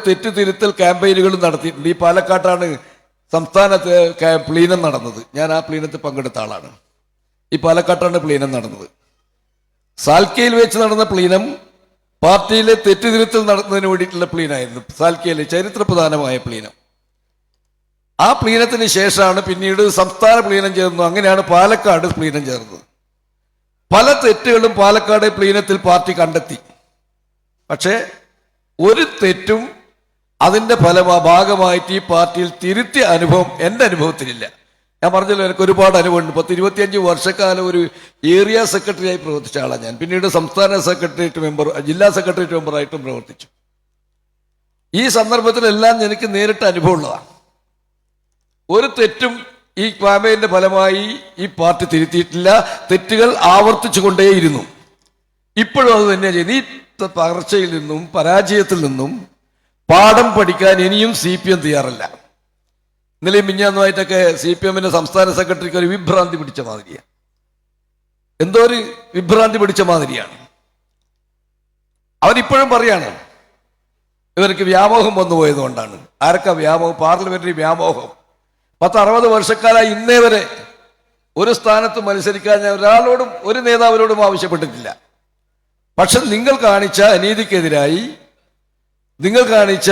തെറ്റ് തിരുത്തൽ ക്യാമ്പയിനുകൾ നടത്തിയിട്ടുണ്ട്. ഈ പാലക്കാട്ടാണ് സംസ്ഥാനത്ത് പ്ലീനം നടന്നത്. ഞാൻ ആ പ്ലീനത്തിൽ പങ്കെടുത്ത ആളാണ്. ഈ പാലക്കാട്ടാണ് പ്ലീനം നടന്നത്. സാൽക്കയിൽ വെച്ച് നടന്ന പ്ലീനം പാർട്ടിയിലെ തെറ്റുതിരുത്തൽ നടത്തുന്നതിന് വേണ്ടിയിട്ടുള്ള പ്ലീനായിരുന്നു. സാൽക്കയിലെ ചരിത്രപ്രധാനമായ പ്ലീനം. ആ പ്ലീനത്തിന് ശേഷമാണ് പിന്നീട് സംസ്ഥാന പ്ലീനം ചേർന്നു. അങ്ങനെയാണ് പാലക്കാട് പ്ലീനം ചേർന്നത്. പല തെറ്റുകളും പാലക്കാട് പ്ലീനത്തിൽ പാർട്ടി കണ്ടെത്തി. പക്ഷേ ഒരു തെറ്റും അതിൻ്റെ ഭാഗമായിട്ട് ഈ പാർട്ടിയിൽ തിരുത്തിയ അനുഭവം എൻ്റെ അനുഭവത്തിലില്ല. ഞാൻ പറഞ്ഞല്ലോ, എനിക്ക് ഒരുപാട് അനുഭവമുണ്ട്. 10-25 വർഷക്കാലം ഒരു ഏരിയ സെക്രട്ടറിയായി പ്രവർത്തിച്ച ആളാണ് ഞാൻ. പിന്നീട് സംസ്ഥാന സെക്രട്ടേറിയറ്റ് മെമ്പർ, ജില്ലാ സെക്രട്ടേറിയറ്റ് മെമ്പറായിട്ടും പ്രവർത്തിച്ചു. ഈ സന്ദർഭത്തിലെല്ലാം എനിക്ക് നേരിട്ട് അനുഭവമുള്ളതാണ്. ഒരു തെറ്റും ഈ ക്യാമ്പയിന്റെ ഫലമായി ഈ പാർട്ടി തിരുത്തിയിട്ടില്ല. തെറ്റുകൾ ആവർത്തിച്ചു കൊണ്ടേയിരുന്നു. ഇപ്പോഴും അത് തന്നെയാണ് ചെയ്യുന്നത്. ഈ പകർച്ചയിൽ നിന്നും പരാജയത്തിൽ നിന്നും പാഠം പഠിക്കാൻ ഇനിയും CPM തയ്യാറല്ല. ഇന്നലെ മിഞ്ഞാന്നുമായിട്ടൊക്കെ CPMന്റെ സംസ്ഥാന സെക്രട്ടറിക്ക് ഒരു വിഭ്രാന്തി പിടിച്ച മാതിരിയാണ്. എന്തോ ഒരു വിഭ്രാന്തി പിടിച്ച മാതിരിയാണ്. അവരിപ്പോഴും പറയാണ് ഇവർക്ക് വ്യാമോഹം വന്നു പോയതുകൊണ്ടാണ്. ആരൊക്കെ വ്യാമോഹം? പാർലമെന്ററി വ്യാമോഹം. 10-60 വർഷക്കാലമായി ഇന്നേ വരെ ഒരു സ്ഥാനത്ത് മത്സരിക്കാൻ ഞാൻ ഒരാളോടും ഒരു നേതാവിനോടും ആവശ്യപ്പെട്ടിട്ടില്ല. പക്ഷെ നിങ്ങൾ കാണിച്ച അനീതിക്കെതിരായി, നിങ്ങൾ കാണിച്ച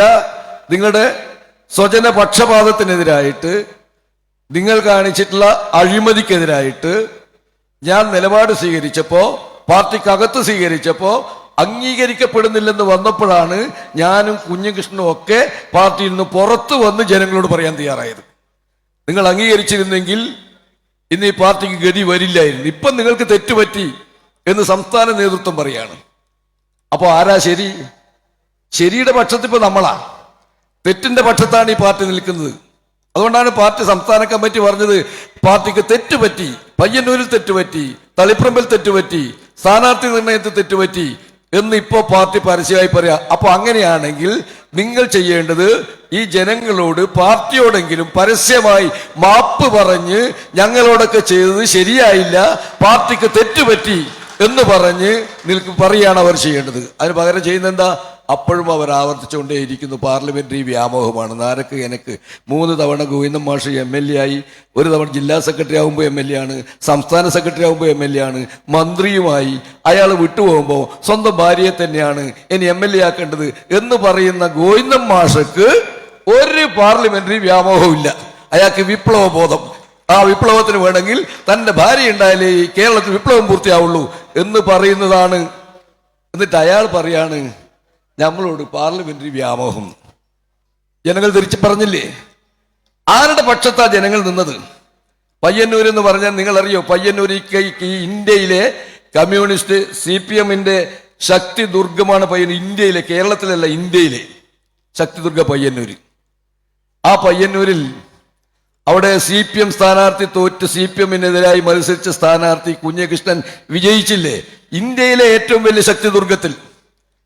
നിങ്ങളുടെ സ്വജന പക്ഷപാതത്തിനെതിരായിട്ട്, നിങ്ങൾ കാണിച്ചിട്ടുള്ള അഴിമതിക്കെതിരായിട്ട് ഞാൻ നിലപാട് സ്വീകരിച്ചപ്പോൾ, പാർട്ടിക്കകത്ത് സ്വീകരിച്ചപ്പോൾ അംഗീകരിക്കപ്പെടുന്നില്ലെന്ന് വന്നപ്പോഴാണ് ഞാനും കുഞ്ഞികൃഷ്ണനും ഒക്കെ പാർട്ടിയിൽ നിന്ന് പുറത്തു വന്ന് ജനങ്ങളോട് പറയാൻ തയ്യാറായത്. നിങ്ങൾ അംഗീകരിച്ചിരുന്നെങ്കിൽ ഇന്ന് ഈ പാർട്ടിക്ക് ഗതി വരില്ലായിരുന്നു. ഇപ്പം നിങ്ങൾക്ക് തെറ്റുപറ്റി എന്ന് സംസ്ഥാന നേതൃത്വം പറയാണ്. അപ്പോൾ ആരാ ശരി? ശരിയുടെ പക്ഷത്ത് ഇപ്പൊ നമ്മളാ, തെറ്റിന്റെ പക്ഷത്താണ് ഈ പാർട്ടി നിൽക്കുന്നത്. അതുകൊണ്ടാണ് പാർട്ടി സംസ്ഥാന കമ്മിറ്റി പറഞ്ഞത് പാർട്ടിക്ക് തെറ്റുപറ്റി, പയ്യന്നൂരിൽ തെറ്റുപറ്റി, തളിപ്പറമ്പിൽ തെറ്റുപറ്റി, സ്ഥാനാർത്ഥി നിർണയത്തിൽ തെറ്റുപറ്റി എന്ന് ഇപ്പോൾ പാർട്ടി പരസ്യമായി പറയാം. അപ്പൊ അങ്ങനെയാണെങ്കിൽ നിങ്ങൾ ചെയ്യേണ്ടത് ഈ ജനങ്ങളോട്, പാർട്ടിയോടെങ്കിലും പരസ്യമായി മാപ്പ് പറഞ്ഞ് ഞങ്ങളോടൊക്കെ ചെയ്തത് ശരിയായില്ല, പാർട്ടിക്ക് തെറ്റുപറ്റി എന്ന് പറഞ്ഞ് പറയാണ് അവർ ചെയ്യേണ്ടത്. അതിന് പകരം ചെയ്യുന്ന എന്താ? അപ്പോഴും അവർ ആവർത്തിച്ചുകൊണ്ടേയിരിക്കുന്നു പാർലമെന്ററി വ്യാമോഹമാണ്. നാരക്ക് എനിക്ക് 3 തവണ ഗോവിന്ദൻ മാഷ് MLA ആയി, ഒരു തവണ ജില്ലാ സെക്രട്ടറി ആകുമ്പോൾ MLA ആണ്, സംസ്ഥാന സെക്രട്ടറി ആകുമ്പോൾ MLA ആണ്, മന്ത്രിയുമായി. അയാൾ വിട്ടുപോകുമ്പോൾ സ്വന്തം ഭാര്യയെ തന്നെയാണ് ഇനി MLA ആക്കേണ്ടത് എന്ന് പറയുന്ന ഗോവിന്ദൻ മാഷക്ക് ഒരു പാർലമെന്ററി വ്യാമോഹവും ഇല്ല. അയാൾക്ക് വിപ്ലവ ബോധം. ആ വിപ്ലവത്തിന് വേണമെങ്കിൽ തൻ്റെ ഭാര്യ ഉണ്ടായാലേ ഈ കേരളത്തിൽ വിപ്ലവം പൂർത്തിയാവുള്ളൂ എന്ന് പറയുന്നതാണ്. എന്നിട്ട് അയാൾ പറയാണ് നമ്മളോട് പാർലമെന്ററി വ്യാമോഹം. ജനങ്ങൾ തിരിച്ചു പറഞ്ഞില്ലേ? ആരുടെ പക്ഷത്താ ജനങ്ങൾ നിന്നത്? പയ്യന്നൂർ എന്ന് പറഞ്ഞാൽ നിങ്ങൾ അറിയോ? പയ്യന്നൂർ ഈ ഇന്ത്യയിലെ കമ്മ്യൂണിസ്റ്റ് CPMന്റെ ശക്തി ദുർഗമാണ് പയ്യന്നൂർ. ഇന്ത്യയിലെ, കേരളത്തിലല്ല, ഇന്ത്യയിലെ ശക്തി ദുർഗ പയ്യന്നൂര്. ആ പയ്യന്നൂരിൽ അവിടെ CPM സ്ഥാനാർത്ഥി തോറ്റ് CPMനെതിരായി മത്സരിച്ച സ്ഥാനാർത്ഥി കുഞ്ഞികൃഷ്ണൻ വിജയിച്ചില്ലേ? ഇന്ത്യയിലെ ഏറ്റവും വലിയ ശക്തി ദുർഗത്തിൽ.